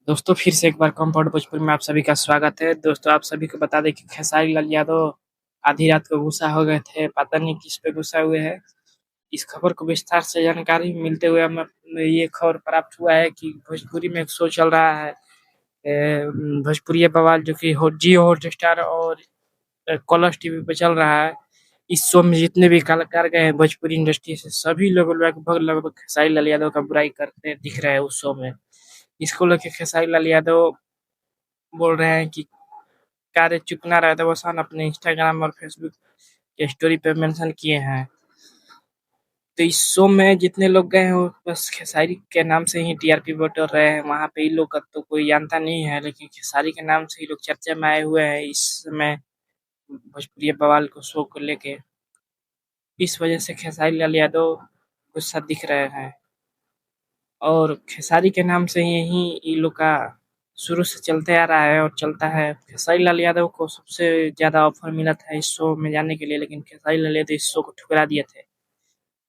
दोस्तों फिर से एक बार कंफर्ट भोजपुरी में आप सभी का स्वागत है। दोस्तों आप सभी को बता दें कि खेसारी लाल यादव आधी रात को गुस्सा हो गए थे, पता नहीं किस पे गुस्सा हुए हैं। इस खबर को विस्तार से जानकारी मिलते हुए हमें ये खबर प्राप्त हुआ है कि भोजपुरी में एक शो चल रहा है, भोजपुरी बवाल, जो कि जियो हॉटस्टार और कलर्स टीवी पे चल रहा है। इस शो में जितने भी कलाकार गए हैं भोजपुरी इंडस्ट्री से, सभी लोग लगभग लगभग खेसारी लाल यादव का बुराई करते दिख रहे हैं उस शो में। इसको लेके खेसारी लाल यादव बोल रहे हैं कि कार्य चुकना रहता अपने इंस्टाग्राम और फेसबुक के स्टोरी पे मेंशन किए हैं। तो इस शो में जितने लोग गए हैं वो बस खेसारी के नाम से ही टीआरपी बटोर रहे हैं। वहाँ पे इन लोग का तो कोई जानता नहीं है, लेकिन खेसारी के नाम से ही लोग चर्चा में आए हुए हैं इस समय भोजपुरी बवाल को शो को लेके। इस वजह से खेसारी लाल यादव गुस्सा दिख रहे हैं और खेसारी के नाम से यही इन लोग का शुरू से चलते आ रहा है और चलता है। खेसारी लाल यादव को सबसे ज़्यादा ऑफ़र मिला था इस शो में जाने के लिए, लेकिन खेसारी लाल यादव इस शो को ठुकरा दिए थे।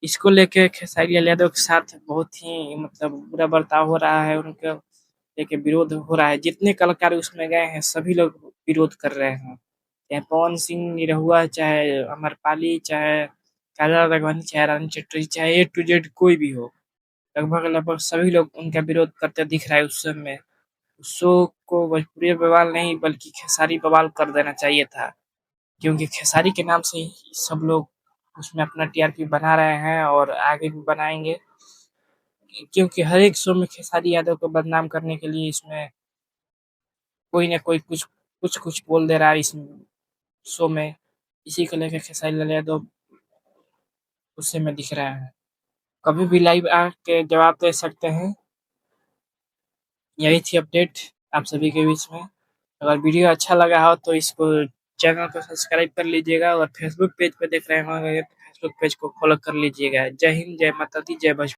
इसको लेके खेसारी लाल यादव के साथ बहुत ही मतलब बुरा बर्ताव हो रहा है, उनको लेके विरोध हो रहा है। जितने कलाकार उसमें गए हैं सभी लोग विरोध कर रहे हैं, चाहे पवन सिंह निरहुआ, चाहे अमरपाली, चाहे काजल राघवानी, चाहे रानी चटर्जी, चाहे ए टू जेड कोई भी हो। लगभग सभी लोग उनका विरोध करते दिख रहा है उस समय। उस शो को भोजपुरी बवाल नहीं बल्कि खेसारी बवाल कर देना चाहिए था, क्योंकि खेसारी के नाम से ही सब लोग उसमें अपना टीआरपी बना रहे हैं और आगे भी बनाएंगे, क्योंकि हर एक शो में खेसारी यादव को बदनाम करने के लिए इसमें कोई ना कोई कुछ बोल दे रहा है इस शो में। इसी को लेकर खेसारी लाल यादव गुस्से में दिख रहा है। कभी भी लाइव आके जवाब दे सकते हैं। यही थी अपडेट आप सभी के बीच में। अगर वीडियो अच्छा लगा हो तो इसको चैनल को सब्सक्राइब कर लीजिएगा और फेसबुक पेज पे देख रहे होंगे तो फेसबुक पेज को फॉलो कर लीजिएगा। जय हिंद, जय माता दी, जय भोजपुरी।